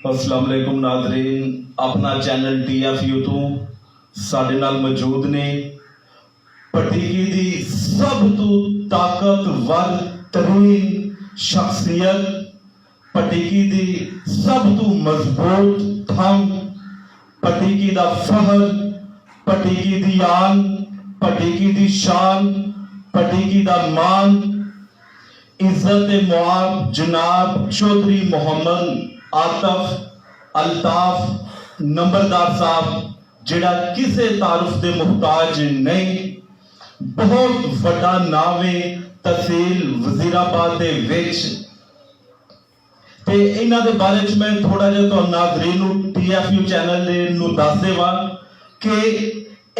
السلام علیکم ناظرین، اپنا چینل ٹی ایف یو تو ساڈے نال موجود نے پٹیکی دی سب تو طاقتور ترین شخصیت، پٹیکی دی سب تو مضبوط تھم، پٹیکی دا فخر، پٹیکی دی آن، پٹیکی دی شان، پٹیکی دا مان، عزت معاب جناب چودھری محمد آتف الطاف نمبردار صاحب، جڑا کسے تعارف دے محتاج نہیں، بہت وڈا نام ہے تحصیل وزیرآباد دے وچ۔ تے انہاں دے بارے چ میں تھوڑا جہا تو ناظرین ٹی ایف یو چینل نو دس دیواں کہ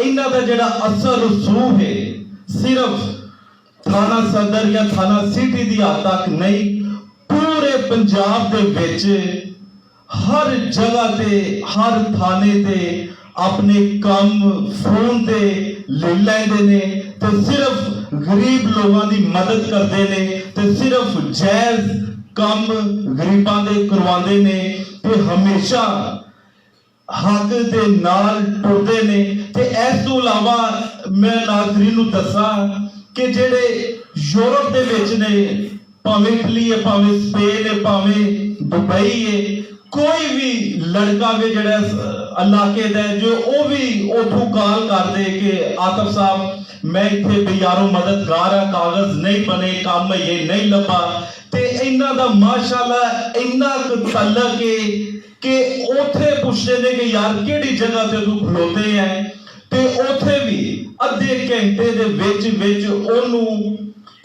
انہاں دا جڑا اثر رسوخ ہے صرف تھانہ صدر یا تھانہ سٹی دی حد تک نہیں، پورے پنجاب دے وچ ہر جگہ تے ہر تھانے تے اپنے کام فون تے لے لیندے نے تے صرف غریب لوگاں دی مدد کردے نے تے صرف جائز کام غریباں دے کرواندے نے تے ہمیشہ حق دے نال ٹردے نے۔ تے اس تو علاوہ میں ناظرین نو دساں کہ جڑے یورپ دے وچ نے، پاویں اٹلی ہے، پاویں سپین ہے، پاویں دبئی ہے، کوئی بھی لڑکا بھی جڑا علاقے دا ہے جو او بھی اوتھوں کال کر دے کہ آتف صاحب میں اتھے بیاروں مددگار ہے، کاغذ نہیں بنے، کام یہ نہیں لبا، تے انہاں دا ماشاءاللہ انہاں کو تعلق ہے کہ اوتھے پوچھتے نے کہ یار کیڑی جگہ تے تو کھلوتے ہیں، تے اوتھے بھی ادھے گھنٹے دے وچ وچ اونوں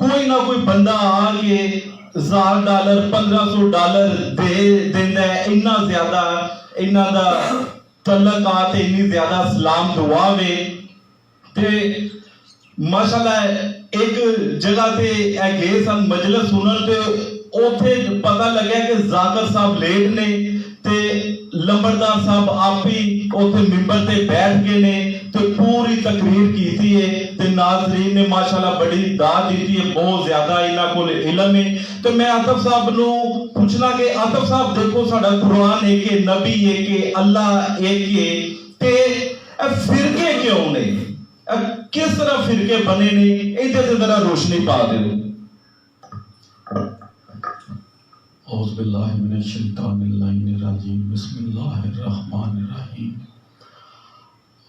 کوئی نہ کوئی بندہ آ کے $1000 $1500 دے دیندا ہے۔ اتنا زیادہ انہاں دا تعلقات، اتنی زیادہ سلام دعا وے۔ تے ماشاءاللہ ایک جگہ تے گئے سن مجلس سنن تے اوتھے پتہ لگیا کہ ذاکر صاحب لیٹ نے تے لمبردار صاحب آپ ہی اوتھے ممبر تے بیٹھ گئے نے تے پوری تقریر کیتی ہے تے ناظرین نے ماشاءاللہ بڑی داد دیتی ہے، بہت زیادہ انہاں کول علم ہے۔ تو میں آتف صاحب نو پوچھنا کہ آتف صاحب دیکھو ساڈا قرآن ہے کہ نبی ہے کہ اللہ ایک ہے، تے فرقے کیوں نہیں، کس طرح فرقے بنے نے، ایدے تے ذرا روشنی پا دیو۔ اعوذ باللہ من الشیطان اللعین الرجیم، بسم اللہ الرحمن الرحیم،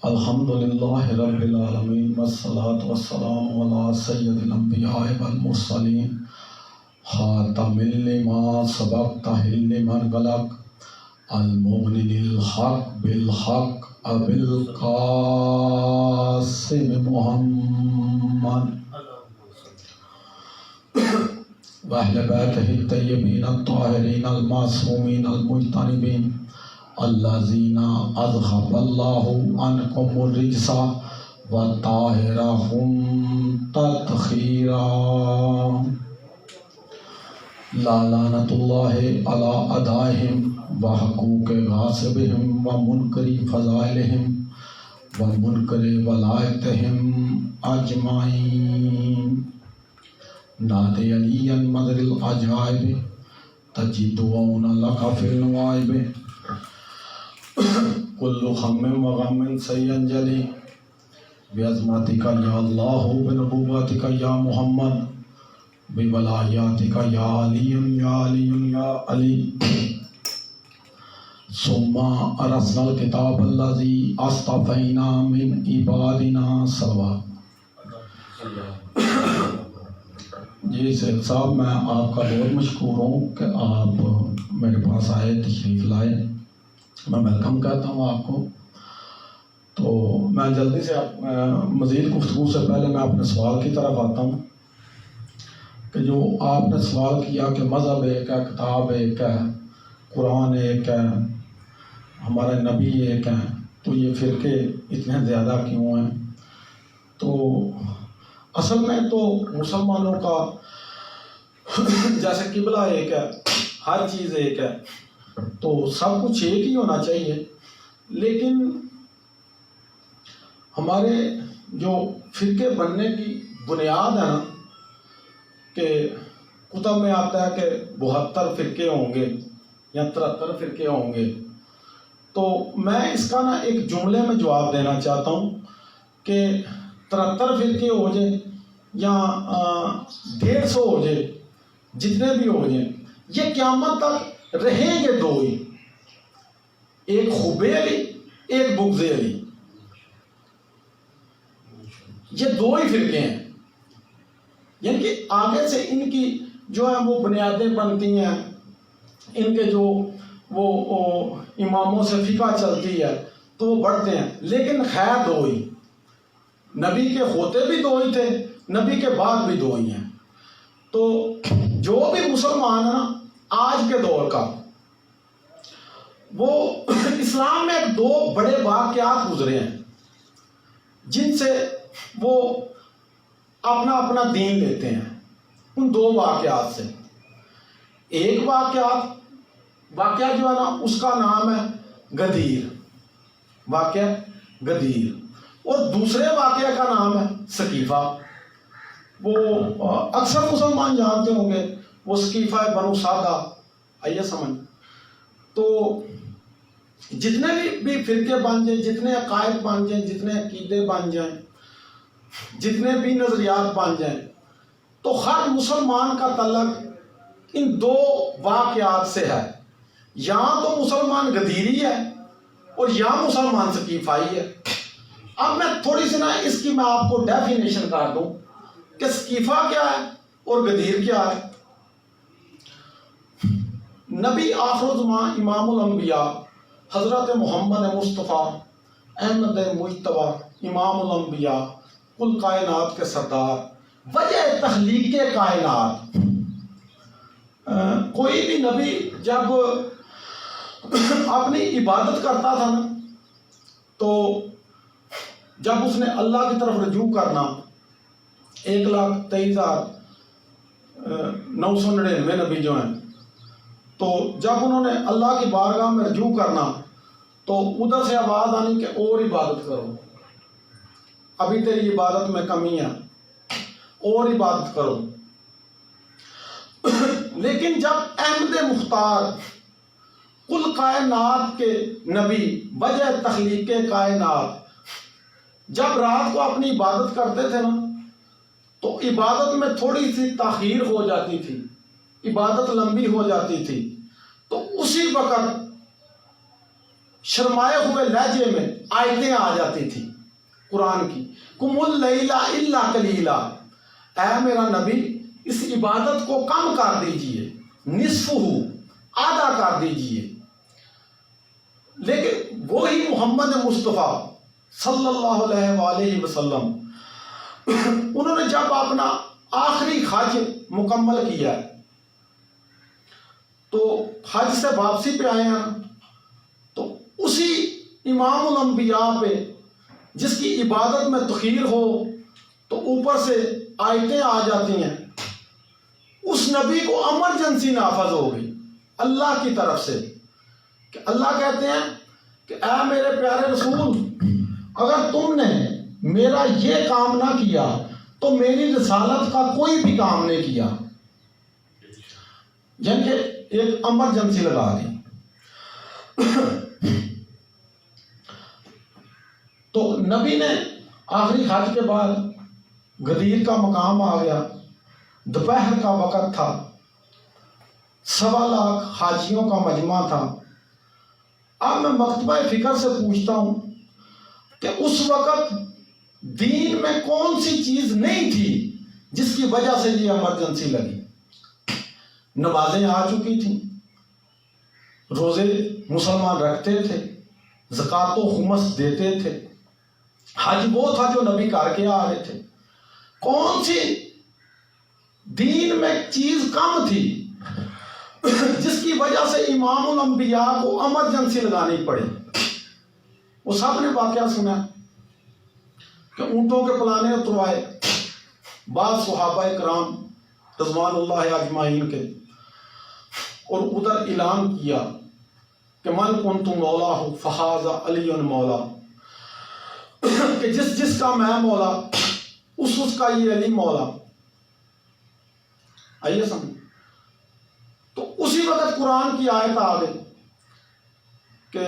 الحمدللہ رب العالمین، والصلاة والسلام علی سید الانبیاء والمرسلین، خاتم لما سبق تحل من غلق، المؤمن الحق بالحق ابو القاسم محمد وأهل بيته الطيبين الطاهرين المعصومين المجتنبين الذين أذهب الله عنكم الرجس وطهرهم تطهيرا، لا لعنة الله على أعدائهم وحقوق غاصبهم ومنكر فضائلهم ومنكر ولايتهم أجمعين، نادي عليا مدر العجائب تجدون لك في النوائب، كل خم وغم سينجلي بعظمتك يا الله، بنبوتك يا محمد، بولایاتك يا علي يا علي يا علي، ثم أرسل الكتاب الذي اصطفينا من عبادنا صلوات۔ جی سید صاحب، میں آپ کا بہت مشکور ہوں کہ آپ میرے پاس آئے، تشریف لائے، میں ویلکم کہتا ہوں آپ کو۔ تو میں جلدی سے مزید گفتگو سے پہلے میں اپنے سوال کی طرف آتا ہوں کہ جو آپ نے سوال کیا کہ مذہب ایک ہے، کتاب ایک ہے، قرآن ایک ہے، ہمارے نبی ایک ہیں، تو یہ فرقے اتنے زیادہ کیوں ہیں؟ تو اصل میں تو مسلمانوں کا جیسے قبلہ ایک ہے، ہر چیز ایک ہے، تو سب کچھ ایک ہی ہونا چاہیے، لیکن ہمارے جو فرقے بننے کی بنیاد ہے نا کہ کتب میں آتا ہے کہ 72 فرقے ہوں گے، یا 73 فرقے ہوں گے. تو میں اس کا نا ایک جملے میں جواب دینا چاہتا ہوں کہ 73 فرقے ہو جائیں یا 150 ہو جائے، جتنے بھی ہو جائیں، یہ قیامت تک رہیں گے دو ہی، ایک حب علی، ایک بغض علی. یہ دو ہی فرقے ہیں، یعنی کہ آگے سے ان کی جو ہے وہ بنیادیں بنتی ہیں، ان کے جو وہ اماموں سے فقہ چلتی ہے تو وہ بڑھتے ہیں، لیکن خیر دو ہی. نبی کے ہوتے بھی دو ہی تھے، نبی کے بعد بھی دو ہی ہیں. تو جو بھی مسلمان ہے نا آج کے دور کا، وہ اسلام میں ایک دو بڑے واقعات گزرے ہیں جن سے وہ اپنا اپنا دین لیتے ہیں. ان دو واقعات سے ایک واقعہ جو ہے نا اس کا نام ہے غدیر، واقعہ غدیر، اور دوسرے واقعہ کا نام ہے ثقیفہ. وہ اکثر مسلمان جانتے ہوں گے، وہ ثقیفہ بنو سادہ. آئیے سمجھ. تو جتنے بھی فرقے بن جائیں، جتنے عقائد بن جائیں، جتنے عقیدے بن جائیں، جتنے بھی نظریات بن جائیں، تو ہر مسلمان کا تعلق ان دو واقعات سے ہے. یا تو مسلمان غدیری ہے اور یا مسلمان ثقیفائی ہے. اب میں تھوڑی سی نا اس کی میں آپ کو ڈیفینیشن کر دوں کہ ثقیفہ کیا ہے اور غدیر کیا ہے. نبی آخر الزمان امام الانبیاء حضرت محمد مصطفیٰ احمد مجتبی امام الانبیاء کل کائنات کے سردار، وجہ تخلیق کائنات. کوئی بھی نبی جب اپنی عبادت کرتا تھا نا، تو جب اس نے اللہ کی طرف رجوع کرنا، 1,23,999 نبی جو ہیں، تو جب انہوں نے اللہ کی بارگاہ میں رجوع کرنا تو ادھر سے آواز آنی کہ اور عبادت کرو، ابھی تیری عبادت میں کمی ہے، اور عبادت کرو. لیکن جب احمد مختار کل کائنات کے نبی وجہ تخلیق کائنات جب رات کو اپنی عبادت کرتے تھے نا، تو عبادت میں تھوڑی سی تاخیر ہو جاتی تھی، عبادت لمبی ہو جاتی تھی. تو اسی وقت شرمائے ہوئے لہجے میں آیتیں آ جاتی تھی قرآن کی، قم اللیل الا قلیلا، اے میرا نبی اس عبادت کو کم کر دیجئے، نصفہ، آدھا کر دیجئے. لیکن وہی محمد مصطفیٰ صلی اللہ علیہ وآلہ وسلم انہوں نے جب اپنا آخری حج مکمل کیا تو حج سے واپسی پہ آئے ہیں، تو اسی امام الانبیاء پہ جس کی عبادت میں تخیر ہو تو اوپر سے آیتیں آ جاتی ہیں. اس نبی کو ایمرجنسی نافذ ہو گئی اللہ کی طرف سے، کہ اللہ کہتے ہیں کہ اے میرے پیارے رسول، اگر تم نے میرا یہ کام نہ کیا تو میری رسالت کا کوئی بھی کام نہیں کیا. یعنی کہ ایک ایمرجنسی لگا دی. تو نبی نے آخری حج کے بعد غدیر کا مقام آ گیا، دوپہر کا وقت تھا، 1.25 حاجیوں کا مجمع تھا. اب میں مکتبہ فکر سے پوچھتا ہوں کہ اس وقت دین میں کون سی چیز نہیں تھی جس کی وجہ سے یہ ایمرجنسی لگی. نمازیں آ چکی تھیں، روزے مسلمان رکھتے تھے، زکوٰۃ و خمس دیتے تھے، حج وہ تھا جو نبی کر کے آ رہے تھے. کون سی دین میں چیز کم تھی جس کی وجہ سے امام الانبیاء کو ایمرجنسی لگانی پڑی؟ وہ سب نے واقعہ سنا کہ اونٹوں کے پلانے اتروائے بعض صحابہ کرام رضوان اللہ اجمعین کے، اور ادھر اعلان کیا کہ من کنت مولا ہوں فہذا علی مولا، کہ جس کا میں مولا اس کا یہ علی مولا. آئیے سمجھ. تو اسی اسی وقت قرآن کی آیت آ گئی کہ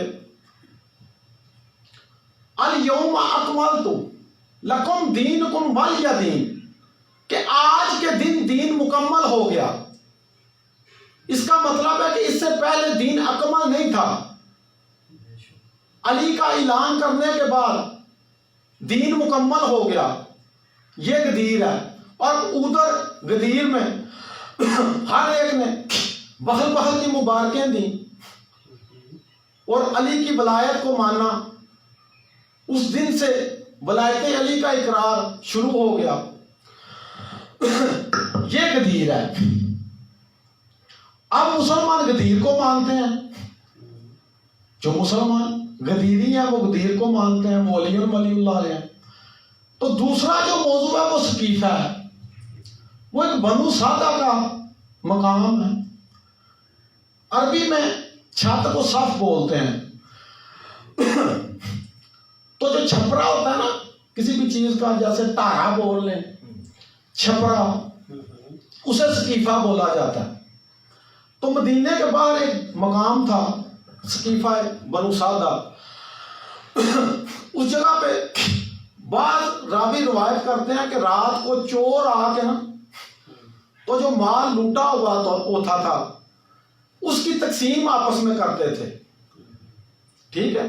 الیوم اکملت لکم دینکم ولی دین، کہ آج کے دن دین مکمل ہو گیا۔ اس کا مطلب ہے کہ اس سے پہلے دین اکمل نہیں تھا۔ علی کا اعلان کرنے کے بعد دین مکمل ہو گیا، یہ غدیر ہے۔ اور ادھر غدیر میں ہر ایک نے بخل بخل کی مبارکیں دیں اور علی کی ولایت کو ماننا۔ اس دن سے ولایت علی کا اقرار شروع ہو گیا۔ یہ غدیر ہے۔ اب مسلمان غدیر کو مانتے ہیں، جو مسلمان غدیری ہیں وہ غدیر کو مانتے ہیں، وہ علی اللہ علیہ ہیں۔ تو دوسرا جو موضوع ہے وہ سقیفہ ہے، وہ ایک بنو سادہ کا مقام ہے۔ عربی میں چھت کو صف بولتے ہیں۔ تو جو چھپرا ہوتا ہے نا کسی بھی چیز کا، جیسے ٹارا بول لیں، چھپرا، اسے سقیفہ بولا جاتا ہے۔ تو مدینے کے باہر ایک مقام تھا سقیفہ بنو سادہ۔ اس جگہ پہ بعض راوی روایت کرتے ہیں کہ رات کو چور آ کے نا تو جو مال لوٹا ہوا تھا اس کی تقسیم آپس میں کرتے تھے، ٹھیک ہے۔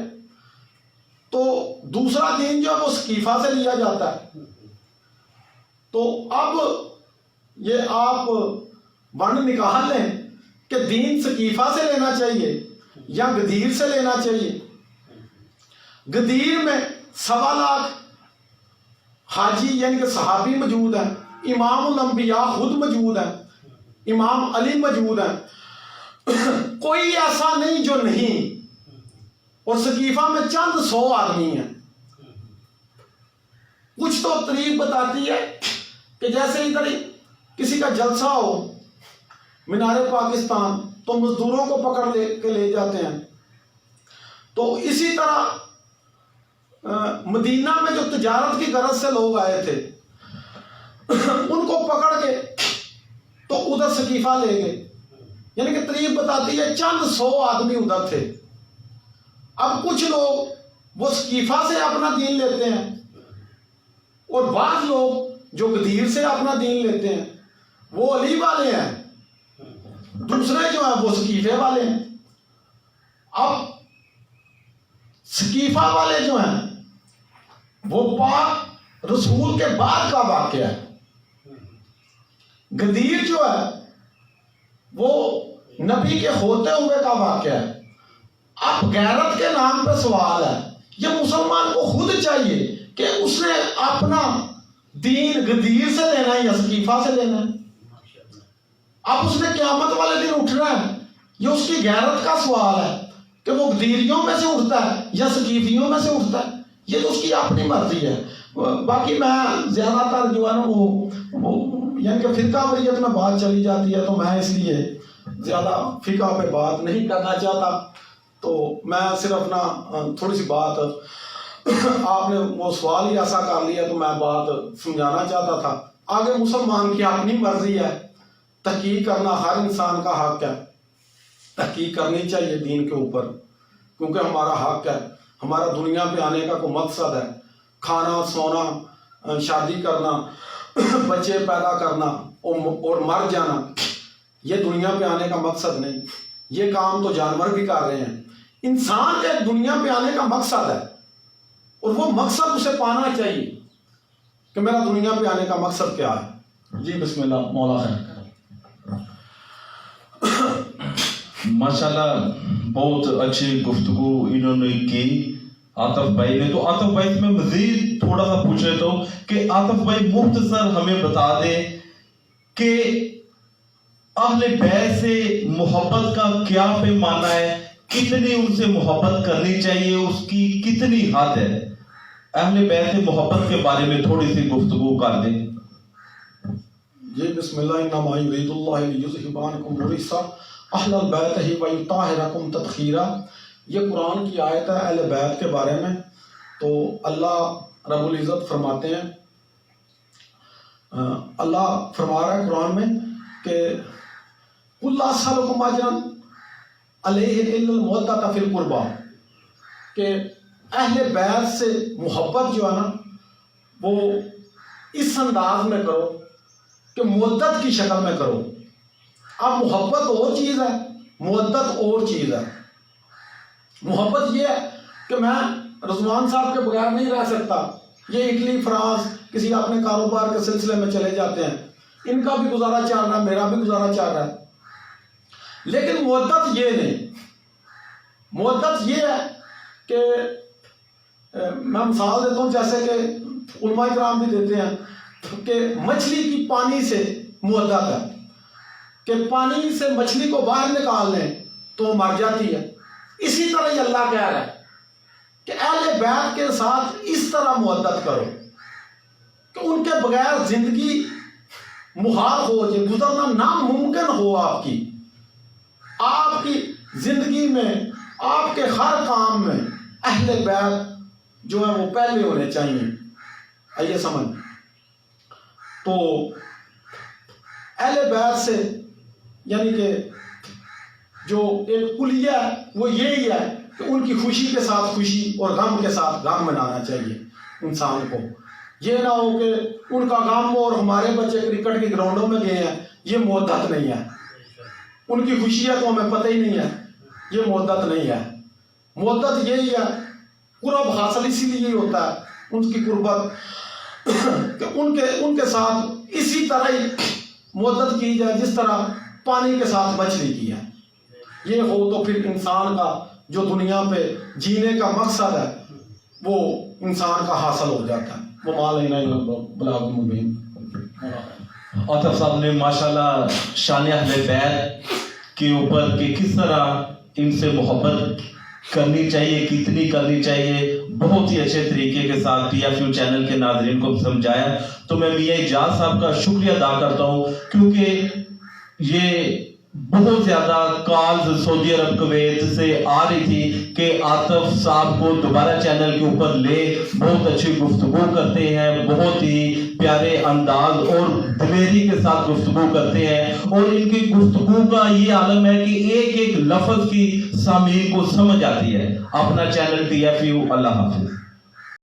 تو دوسرا دین جو ہے وہ سقیفہ سے لیا جاتا ہے۔ تو اب یہ آپ ون نکال لیں کہ دین سقیفہ سے لینا چاہیے یا غدیر سے لینا چاہیے۔ غدیر میں 1.25 لاکھ حاجی یعنی کہ صحابی موجود ہیں، امام الانبیاء خود موجود ہیں، امام علی موجود ہیں، کوئی ایسا نہیں جو نہیں۔ اور سقیفہ میں چند 100 آدمی ہیں۔ کچھ تو تاریخ بتاتی ہے کہ جیسے ادھر کسی کا جلسہ ہو مینار پاکستان تو مزدوروں کو پکڑ کے لے جاتے ہیں۔ تو اسی طرح مدینہ میں جو تجارت کی غرض سے لوگ آئے تھے ان کو پکڑ کے تو ادھر سقیفہ لے گئے، یعنی کہ تاریخ بتاتی ہے چند 100 آدمی ادھر تھے۔ اب کچھ لوگ وہ سقیفہ سے اپنا دین لیتے ہیں اور بعض لوگ جو غدیر سے اپنا دین لیتے ہیں وہ علی والے ہیں، دوسرے جو ہیں وہ سقیفے والے ہیں۔ اب سقیفہ والے جو ہیں وہ پاک رسول کے بعد کا واقعہ ہے، غدیر جو ہے وہ نبی کے ہوتے ہوئے کا واقعہ ہے۔ اب غیرت کے نام پہ سوال ہے، یہ مسلمان کو خود چاہیے کہ اس نے اپنا دین غدیر سے لینا ہے یا سقیفہ سے لینا ہے۔ اب اس نے قیامت والے دن اٹھنا ہے، یہ اس کی غیرت کا سوال ہے کہ وہ غدیریوں میں سے اٹھتا ہے یا سقیفیوں میں سے اٹھتا ہے، یہ تو اس کی اپنی مرضی ہے۔ باقی میں زیادہ تر جو ہے نا وہ یعنی کہ فرقہ واریت میں بات چلی جاتی ہے، تو میں اس لیے زیادہ فقہ پہ بات نہیں کرنا چاہتا۔ تو میں صرف نا تھوڑی سی بات، آپ نے وہ سوال ہی ایسا کر لیا تو میں بات سمجھانا چاہتا تھا۔ آگے مسلمان کی اپنی مرضی ہے، تحقیق کرنا ہر انسان کا حق ہے، تحقیق کرنی چاہیے دین کے اوپر، کیونکہ ہمارا حق ہے، ہمارا دنیا پہ آنے کا کوئی مقصد ہے۔ کھانا، سونا، شادی کرنا، بچے پیدا کرنا اور مر جانا، یہ دنیا پہ آنے کا مقصد نہیں۔ یہ کام تو جانور بھی کر رہے ہیں۔ انسان کے دنیا پہ آنے کا مقصد ہے اور وہ مقصد اسے پانا چاہیے کہ میرا دنیا پہ آنے کا مقصد کیا ہے۔ جی بسم اللہ، مولا خیر کرے۔ ماشاءاللہ بہت اچھی گفتگو انہوں نے کی عاطف بھائی نے۔ تو عاطف بھائی میں مزید تھوڑا سا پوچھے تو کہ عاطف بھائی مختصر ہمیں بتا دیں کہ اہل بیت سے محبت کا کیا پیمانہ ہے، کتنی ان سے محبت کرنی چاہیے، اس کی کتنی حد ہے؟ اہل بیت سے محبت کے بارے میں تھوڑی سی گفتگو کر دیں۔ جی بسم اللہ، انما یرید اللہ لیذھب عنکم الرجس اہل البیت ویطہرکم تطہیرا۔ یہ قرآن کی آیت ہے اہل بیت کے بارے میں۔ تو اللہ رب العزت فرماتے ہیں، اللہ فرما رہا ہے قرآن میں کہ قل لا اسألکم اجرا علیہ الا المودۃ فی القربی، کہ اہل بیت سے محبت جو ہے نا وہ اس انداز میں کرو کہ مودت کی شکل میں کرو. اب محبت اور چیز ہے، مودت اور چیز ہے. محبت یہ ہے کہ میں رضوان صاحب کے بغیر نہیں رہ سکتا، یہ اٹلی فرانس کسی اپنے کاروبار کے سلسلے میں چلے جاتے ہیں، ان کا بھی گزارا چل رہا ہے، میرا بھی گزارا چل رہا ہے. لیکن مودت یہ نہیں. مودت یہ ہے کہ میں مثال دیتا ہوں، جیسے کہ علماء کرام بھی دیتے ہیں کہ مچھلی کی پانی سے مودت ہے، کہ پانی سے مچھلی کو باہر نکال لیں تو مر جاتی ہے. اسی طرح یہ اللہ کہہ رہا ہے کہ اہل بیت کے ساتھ اس طرح مودت کرو کہ ان کے بغیر زندگی محال ہو جائے، گزرنا ناممکن ہو. آپ کی زندگی میں، آپ کے ہر کام میں اہل بیت جو ہے وہ پہلے ہونے چاہیے. آئیے سمجھ. تو اہل بیت سے یعنی کہ جو ایک کلیہ ہے وہ یہی ہے کہ ان کی خوشی کے ساتھ خوشی اور غم کے ساتھ غم منانا چاہیے انسان کو. یہ نہ ہو کہ ان کا غم ہو اور ہمارے بچے کرکٹ کے گراؤنڈوں میں گئے ہیں، یہ مودت نہیں ہے. ان کی خوشی ہے تو ہمیں پتہ ہی نہیں ہے، یہ مودت نہیں ہے. مودت یہی ہے، قرب حاصل اسی لیے ہوتا ہے، ان کی قربت کہ ان کے ساتھ اسی طرح ہی مودت کی جائے جس طرح پانی کے ساتھ مچھلی کی ہے. یہ ہو تو پھر انسان کا جو دنیا پہ جینے کا مقصد ہے وہ انسان کا حاصل ہو جاتا ہے. وہ مالینا بلاغ مبین. عاطف صاحب نے ماشاءاللہ شان اہل بیت کے اوپر کہ کس طرح ان سے محبت کرنی چاہیے، کتنی کرنی چاہیے، بہت ہی اچھے طریقے کے ساتھ ٹی ایف یو چینل کے ناظرین کو سمجھایا. تو میں میاں اجاز صاحب کا شکریہ ادا کرتا ہوں، کیونکہ یہ بہت زیادہ کالز سعودی عرب کویت سے آ رہی تھی کہ عاطف صاحب کو دوبارہ چینل کے اوپر لے، بہت اچھی گفتگو کرتے ہیں، بہت ہی پیارے انداز اور دلیری کے ساتھ گفتگو کرتے ہیں، اور ان کی گفتگو کا یہ عالم ہے کہ ایک ایک لفظ کی سامعین کو سمجھ آتی ہے. اپنا چینل ٹی ایف یو. اللہ حافظ.